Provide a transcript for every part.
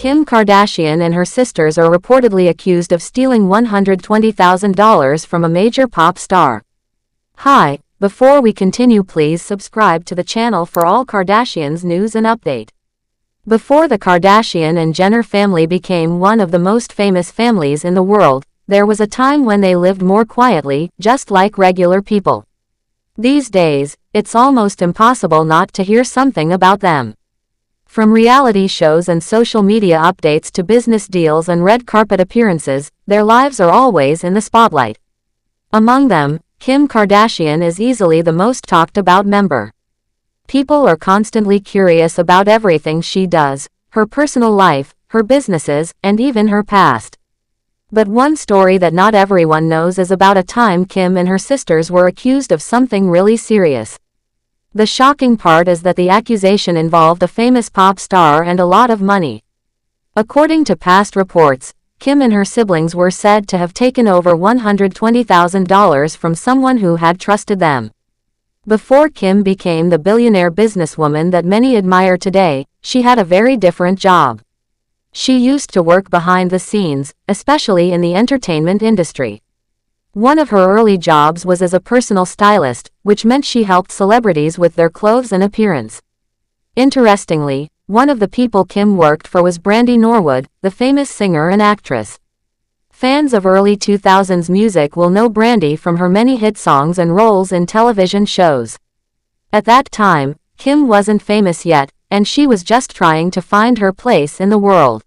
Kim Kardashian and her sisters are reportedly accused of stealing $120,000 from a major pop star. Hi, before we continue, please subscribe to the channel for all Kardashians news and update. Before the Kardashian and Jenner family became one of the most famous families in the world, there was a time when they lived more quietly, just like regular people. These days, it's almost impossible not to hear something about them. From reality shows and social media updates to business deals and red carpet appearances, their lives are always in the spotlight. Among them, Kim Kardashian is easily the most talked about member. People are constantly curious about everything she does, her personal life, her businesses, and even her past. But one story that not everyone knows is about a time Kim and her sisters were accused of something really serious. The shocking part is that the accusation involved a famous pop star and a lot of money. According to past reports, Kim and her siblings were said to have taken over $120,000 from someone who had trusted them. Before Kim became the billionaire businesswoman that many admire today, she had a very different job. She used to work behind the scenes, especially in the entertainment industry. One of her early jobs was as a personal stylist, which meant she helped celebrities with their clothes and appearance. Interestingly, one of the people Kim worked for was Brandy Norwood, the famous singer and actress. Fans of early 2000s music will know Brandy from her many hit songs and roles in television shows. At that time, Kim wasn't famous yet, and she was just trying to find her place in the world.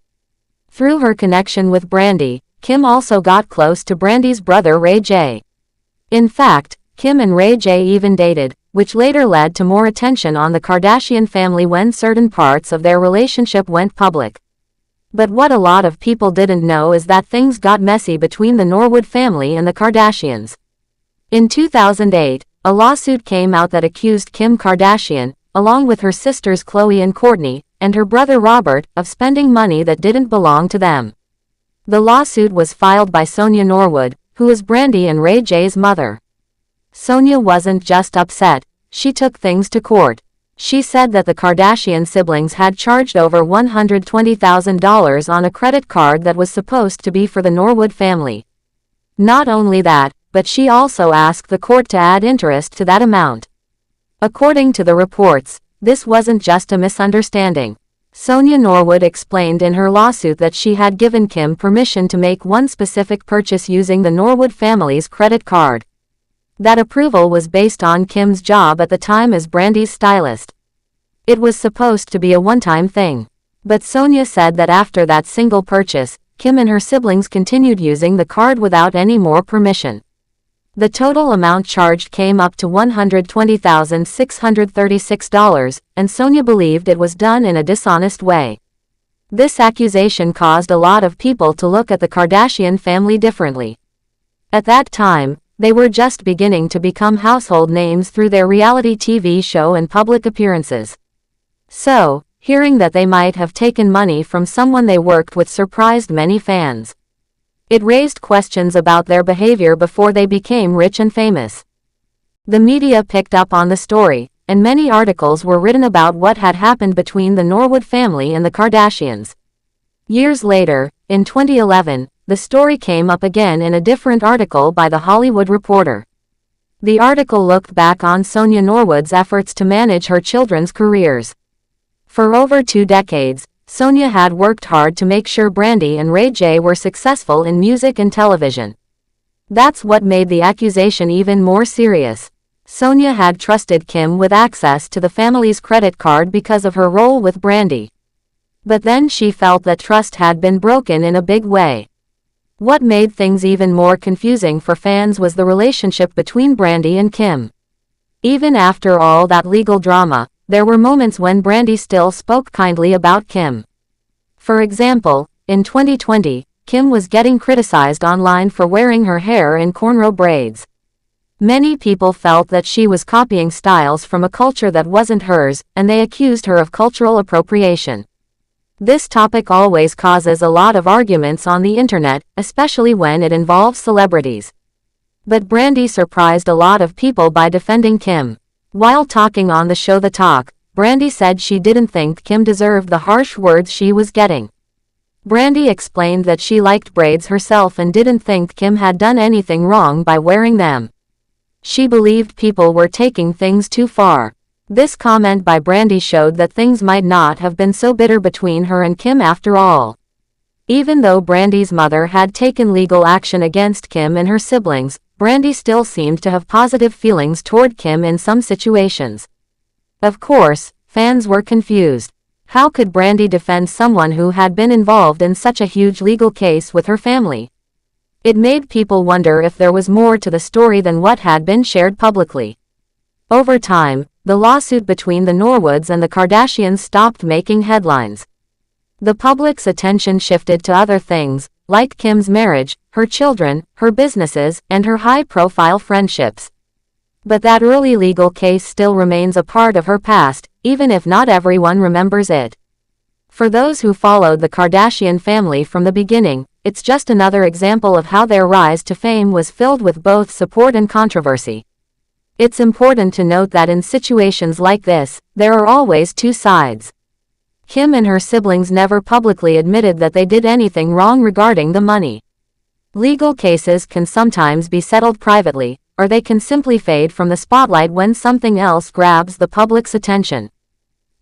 Through her connection with Brandy, Kim also got close to Brandy's brother Ray J. In fact, Kim and Ray J even dated, which later led to more attention on the Kardashian family when certain parts of their relationship went public. But what a lot of people didn't know is that things got messy between the Norwood family and the Kardashians. In 2008, a lawsuit came out that accused Kim Kardashian, along with her sisters Khloe and Kourtney, and her brother Robert, of spending money that didn't belong to them. The lawsuit was filed by Sonia Norwood, who is Brandy and Ray J's mother. Sonia wasn't just upset, she took things to court. She said that the Kardashian siblings had charged over $120,000 on a credit card that was supposed to be for the Norwood family. Not only that, but she also asked the court to add interest to that amount. According to the reports, this wasn't just a misunderstanding. Sonia Norwood explained in her lawsuit that she had given Kim permission to make one specific purchase using the Norwood family's credit card. That approval was based on Kim's job at the time as Brandy's stylist. It was supposed to be a one-time thing. But Sonia said that after that single purchase, Kim and her siblings continued using the card without any more permission. The total amount charged came up to $120,636, and Sonia believed it was done in a dishonest way. This accusation caused a lot of people to look at the Kardashian family differently. At that time, they were just beginning to become household names through their reality TV show and public appearances. So, hearing that they might have taken money from someone they worked with surprised many fans. It raised questions about their behavior before they became rich and famous. The media picked up on the story, and many articles were written about what had happened between the Norwood family and the Kardashians. Years later, in 2011, the story came up again in a different article by The Hollywood Reporter. The article looked back on Sonia Norwood's efforts to manage her children's careers. For over 2 decades, Sonia had worked hard to make sure Brandy and Ray J were successful in music and television. That's what made the accusation even more serious. Sonia had trusted Kim with access to the family's credit card because of her role with Brandy. But then she felt that trust had been broken in a big way. What made things even more confusing for fans was the relationship between Brandy and Kim. Even after all that legal drama, there were moments when Brandy still spoke kindly about Kim. For example, in 2020, Kim was getting criticized online for wearing her hair in cornrow braids. Many people felt that she was copying styles from a culture that wasn't hers, and they accused her of cultural appropriation. This topic always causes a lot of arguments on the internet, especially when it involves celebrities. But Brandy surprised a lot of people by defending Kim. While talking on the show The Talk, Brandy said she didn't think Kim deserved the harsh words she was getting. Brandy explained that she liked braids herself and didn't think Kim had done anything wrong by wearing them. She believed people were taking things too far. This comment by Brandy showed that things might not have been so bitter between her and Kim after all. Even though Brandy's mother had taken legal action against Kim and her siblings, Brandy still seemed to have positive feelings toward Kim in some situations. Of course, fans were confused. How could Brandy defend someone who had been involved in such a huge legal case with her family? It made people wonder if there was more to the story than what had been shared publicly. Over time, the lawsuit between the Norwoods and the Kardashians stopped making headlines. The public's attention shifted to other things, like Kim's marriage, her children, her businesses, and her high-profile friendships. But that early legal case still remains a part of her past, even if not everyone remembers it. For those who followed the Kardashian family from the beginning, it's just another example of how their rise to fame was filled with both support and controversy. It's important to note that in situations like this, there are always two sides. Kim and her siblings never publicly admitted that they did anything wrong regarding the money. Legal cases can sometimes be settled privately, or they can simply fade from the spotlight when something else grabs the public's attention.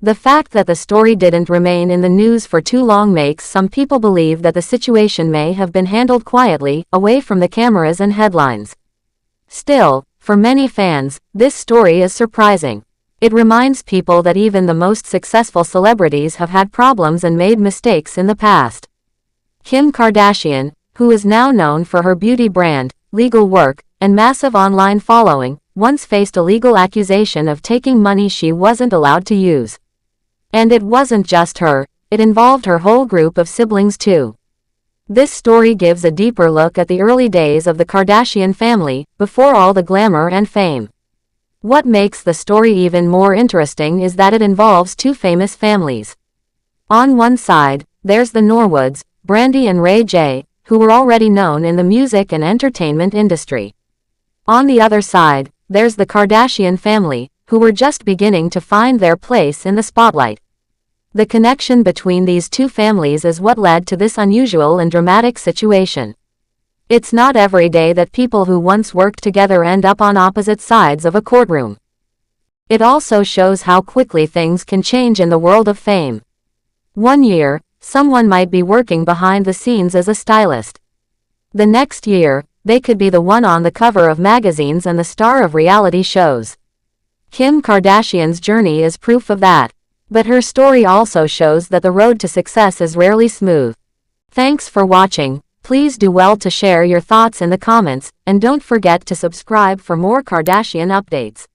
The fact that the story didn't remain in the news for too long makes some people believe that the situation may have been handled quietly, away from the cameras and headlines. Still, for many fans, this story is surprising. It reminds people that even the most successful celebrities have had problems and made mistakes in the past. Kim Kardashian, who is now known for her beauty brand, legal work, and massive online following, once faced a legal accusation of taking money she wasn't allowed to use. And it wasn't just her, it involved her whole group of siblings too. This story gives a deeper look at the early days of the Kardashian family, before all the glamour and fame. What makes the story even more interesting is that it involves two famous families. On one side, there's the Norwoods, Brandy and Ray J, who were already known in the music and entertainment industry. On the other side, there's the Kardashian family, who were just beginning to find their place in the spotlight. The connection between these two families is what led to this unusual and dramatic situation. It's not every day that people who once worked together end up on opposite sides of a courtroom. It also shows how quickly things can change in the world of fame. One year, someone might be working behind the scenes as a stylist. The next year, they could be the one on the cover of magazines and the star of reality shows. Kim Kardashian's journey is proof of that. But her story also shows that the road to success is rarely smooth. Thanks for watching. Please do well to share your thoughts in the comments, and don't forget to subscribe for more Kardashian updates.